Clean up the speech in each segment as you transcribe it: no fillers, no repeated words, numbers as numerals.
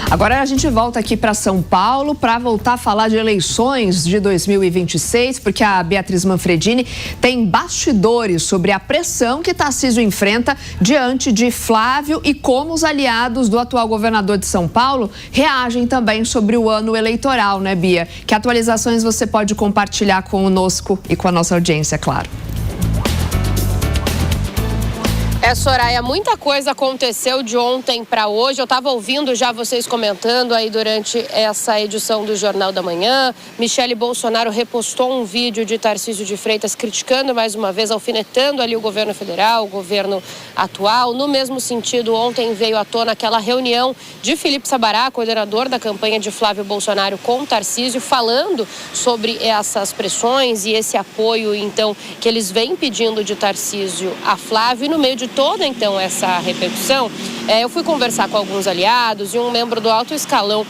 Agora a gente volta aqui para São Paulo para voltar a falar de eleições de 2026, porque a Beatriz Manfredini tem bastidores sobre a pressão que Tarcísio enfrenta diante de Flávio e como os aliados do atual governador de São Paulo reagem também sobre o ano eleitoral, né, Bia? Que atualizações você pode compartilhar conosco e com a nossa audiência, claro. Soraya, muita coisa aconteceu de ontem para hoje. Eu estava ouvindo já vocês comentando aí durante essa edição do Jornal da Manhã. Michele Bolsonaro repostou um vídeo de Tarcísio de Freitas criticando mais uma vez, alfinetando ali o governo federal, o governo atual. No mesmo sentido, ontem veio à tona aquela reunião de Felipe Sabará, coordenador da campanha de Flávio Bolsonaro com Tarcísio, falando sobre essas pressões e esse apoio, então, que eles vêm pedindo de Tarcísio a Flávio. E no meio de toda, então, essa repercussão, eu fui conversar com alguns aliados e um membro do alto escalão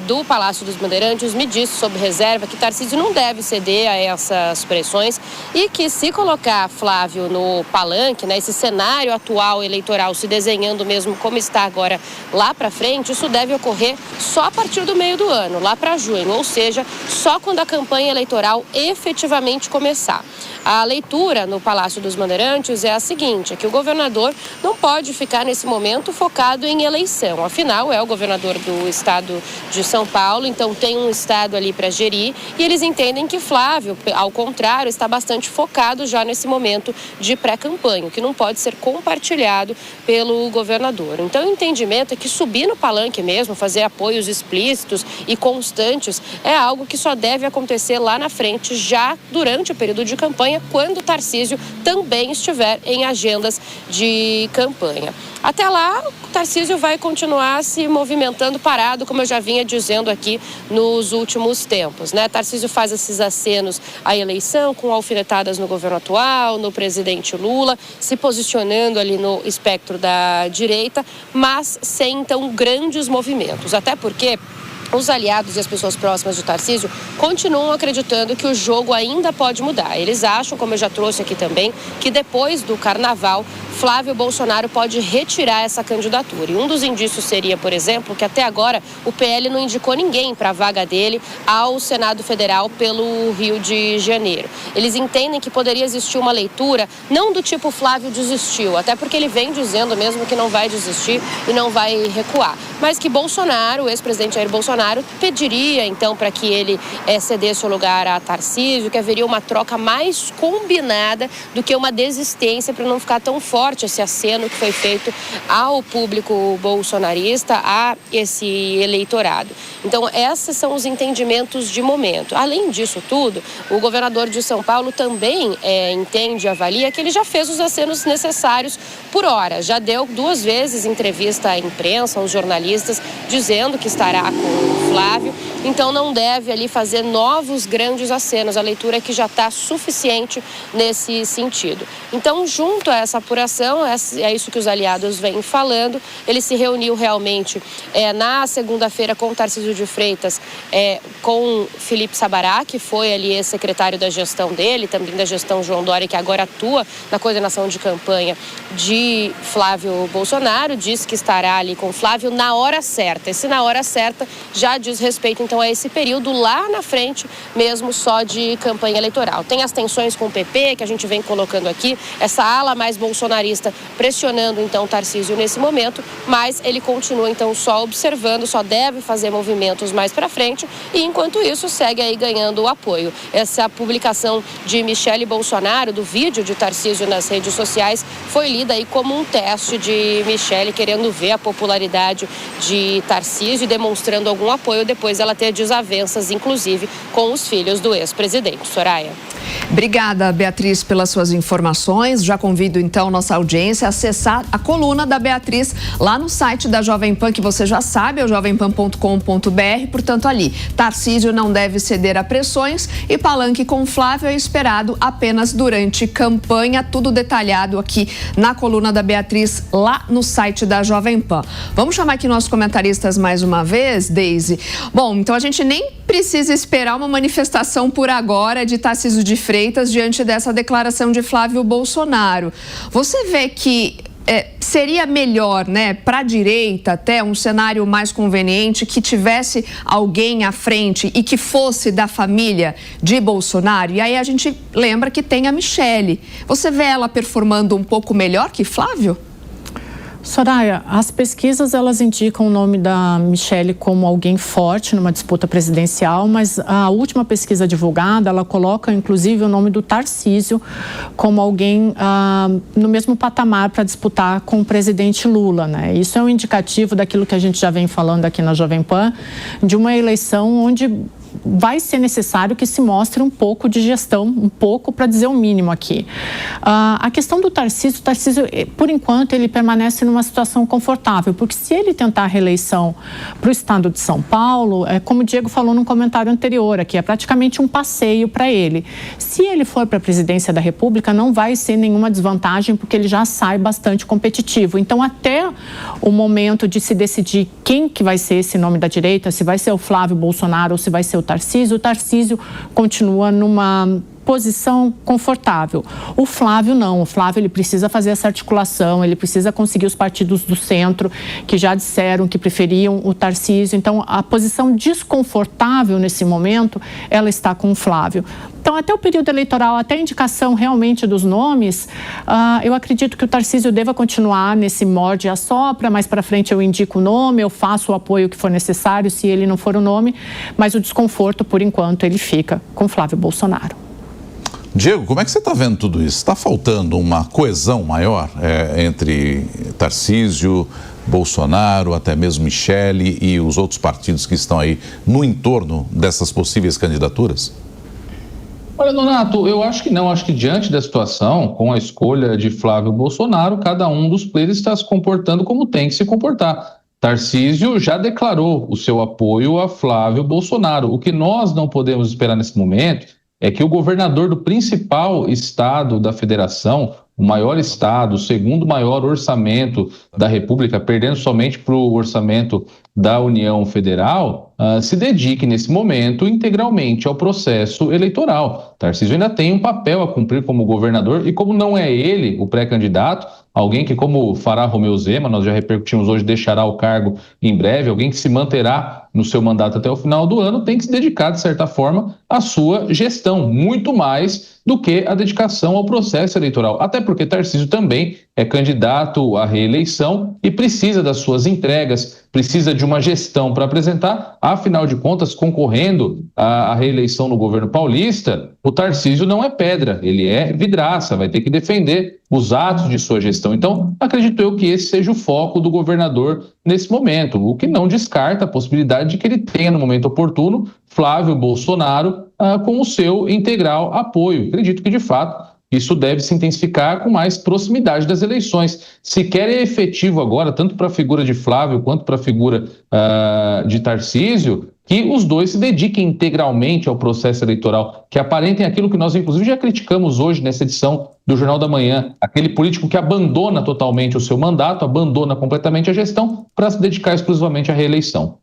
do Palácio dos Bandeirantes me disse, sob reserva, que Tarcísio não deve ceder a essas pressões e que se colocar Flávio no palanque, né, esse cenário atual eleitoral se desenhando mesmo como está agora lá para frente, isso deve ocorrer só a partir do meio do ano, lá para junho, ou seja, só quando a campanha eleitoral efetivamente começar. A leitura no Palácio dos Bandeirantes é a seguinte, é que o governador não pode ficar nesse momento focado em eleição. Afinal, é o governador do estado de São Paulo, então tem um estado ali para gerir e eles entendem que Flávio, ao contrário, está bastante focado já nesse momento de pré-campanha, que não pode ser compartilhado pelo governador. Então, o entendimento é que subir no palanque mesmo, fazer apoios explícitos e constantes, é algo que só deve acontecer lá na frente, já durante o período de campanha, quando Tarcísio também estiver em agendas de campanha. Até lá, o Tarcísio vai continuar se movimentando parado, como eu já vinha dizendo aqui nos últimos tempos, né? Tarcísio faz esses acenos à eleição, com alfinetadas no governo atual, no presidente Lula, se posicionando ali no espectro da direita, mas sem, então, grandes movimentos. Até porque os aliados e as pessoas próximas de Tarcísio continuam acreditando que o jogo ainda pode mudar. Eles acham, como eu já trouxe aqui também, que depois do carnaval, Flávio Bolsonaro pode retirar essa candidatura. E um dos indícios seria, por exemplo, que até agora o PL não indicou ninguém para a vaga dele ao Senado Federal pelo Rio de Janeiro. Eles entendem que poderia existir uma leitura, não do tipo Flávio desistiu, até porque ele vem dizendo mesmo que não vai desistir e não vai recuar, mas que Bolsonaro, o ex-presidente Jair Bolsonaro, pediria então para que ele cedesse o lugar a Tarcísio, que haveria uma troca mais combinada do que uma desistência, para não ficar tão forte esse aceno que foi feito ao público bolsonarista, a esse eleitorado. Então, esses são os entendimentos de momento. Além disso tudo, o governador de São Paulo também entende e avalia que ele já fez os acenos necessários por hora. Já deu 2 vezes entrevista à imprensa, aos jornalistas, dizendo que estará com Flávio, então não deve ali fazer novos grandes acenos. A leitura é que já está suficiente nesse sentido. Então, junto a essa apuração, é isso que os aliados vêm falando. Ele se reuniu realmente na segunda-feira com Tarcísio de Freitas, com Felipe Sabará, que foi ali ex-secretário da gestão dele, também da gestão João Dória, que agora atua na coordenação de campanha de Flávio Bolsonaro. Disse que estará ali com Flávio na hora certa. Esse na hora certa já diz respeito, então, a esse período lá na frente, mesmo só de campanha eleitoral. Tem as tensões com o PP, que a gente vem colocando aqui, essa ala mais bolsonarista pressionando, então, Tarcísio nesse momento, mas ele continua, então, só observando, só deve fazer movimentos mais para frente e, enquanto isso, segue aí ganhando o apoio. Essa publicação de Michele Bolsonaro, do vídeo de Tarcísio nas redes sociais, foi lida aí como um teste de Michele querendo ver a popularidade de Tarcísio e demonstrando algum apoio depois ela ter desavenças, inclusive, com os filhos do ex-presidente. Soraya. Obrigada, Beatriz, pelas suas informações. Já convido, então, nossa audiência a acessar a coluna da Beatriz lá no site da Jovem Pan, que você já sabe, é o jovempan.com.br. Portanto, ali, Tarcísio não deve ceder a pressões e palanque com Flávio é esperado apenas durante campanha. Tudo detalhado aqui na coluna da Beatriz, lá no site da Jovem Pan. Vamos chamar aqui nossos comentaristas mais uma vez, Deise. Bom, então a gente nem precisa esperar uma manifestação por agora de Tarcísio de Freitas diante dessa declaração de Flávio Bolsonaro. Você vê que seria melhor, né, para a direita até um cenário mais conveniente que tivesse alguém à frente e que fosse da família de Bolsonaro? E aí a gente lembra que tem a Michele. Você vê ela performando um pouco melhor que Flávio? Soraya, as pesquisas elas indicam o nome da Michele como alguém forte numa disputa presidencial, mas a última pesquisa divulgada, ela coloca inclusive o nome do Tarcísio como alguém no mesmo patamar para disputar com o presidente Lula, né? Isso é um indicativo daquilo que a gente já vem falando aqui na Jovem Pan, de uma eleição onde vai ser necessário que se mostre um pouco de gestão, um pouco para dizer o mínimo aqui. A questão do Tarcísio, por enquanto, ele permanece numa situação confortável, porque se ele tentar a reeleição para o estado de São Paulo, como o Diego falou num comentário anterior aqui, é praticamente um passeio para ele. Se ele for para a presidência da República, não vai ser nenhuma desvantagem, porque ele já sai bastante competitivo. Então, até o momento de se decidir quem que vai ser esse nome da direita, se vai ser o Flávio Bolsonaro ou se vai ser o Tarcísio continua numa posição confortável. O Flávio não. O Flávio ele precisa fazer essa articulação, ele precisa conseguir os partidos do centro que já disseram que preferiam o Tarcísio. Então, a posição desconfortável nesse momento, ela está com o Flávio. Então, até o período eleitoral, até a indicação realmente dos nomes, eu acredito que o Tarcísio deva continuar nesse morde e assopra, mais para frente eu indico o nome, eu faço o apoio que for necessário, se ele não for o nome, mas o desconforto, por enquanto, ele fica com Flávio Bolsonaro. Diego, como é que você está vendo tudo isso? Está faltando uma coesão maior entre Tarcísio, Bolsonaro, até mesmo Michele e os outros partidos que estão aí no entorno dessas possíveis candidaturas? Olha, Donato, eu acho que não. Acho que diante da situação, com a escolha de Flávio Bolsonaro, cada um dos players está se comportando como tem que se comportar. Tarcísio já declarou o seu apoio a Flávio Bolsonaro. O que nós não podemos esperar nesse momento é que o governador do principal estado da federação, o maior estado, o segundo maior orçamento da República, perdendo somente para o orçamento da União Federal, se dedique nesse momento integralmente ao processo eleitoral. Tarcísio ainda tem um papel a cumprir como governador e como não é ele o pré-candidato, alguém que, como fará Romeu Zema, nós já repercutimos hoje, deixará o cargo em breve, alguém que se manterá no seu mandato até o final do ano, tem que se dedicar, de certa forma, à sua gestão, muito mais do que a dedicação ao processo eleitoral. Até porque Tarcísio também é candidato à reeleição e precisa das suas entregas, precisa de uma gestão para apresentar. Afinal de contas, concorrendo à reeleição no governo paulista, o Tarcísio não é pedra, ele é vidraça, vai ter que defender os atos de sua gestão. Então, acredito eu que esse seja o foco do governador nesse momento, o que não descarta a possibilidade de que ele tenha, no momento oportuno, Flávio Bolsonaro com o seu integral apoio. Acredito que, de fato, isso deve se intensificar com mais proximidade das eleições. Sequer é efetivo agora, tanto para a figura de Flávio quanto para a figura de Tarcísio, que os dois se dediquem integralmente ao processo eleitoral, que aparentem aquilo que nós, inclusive, já criticamos hoje nessa edição do Jornal da Manhã, aquele político que abandona totalmente o seu mandato, abandona completamente a gestão para se dedicar exclusivamente à reeleição.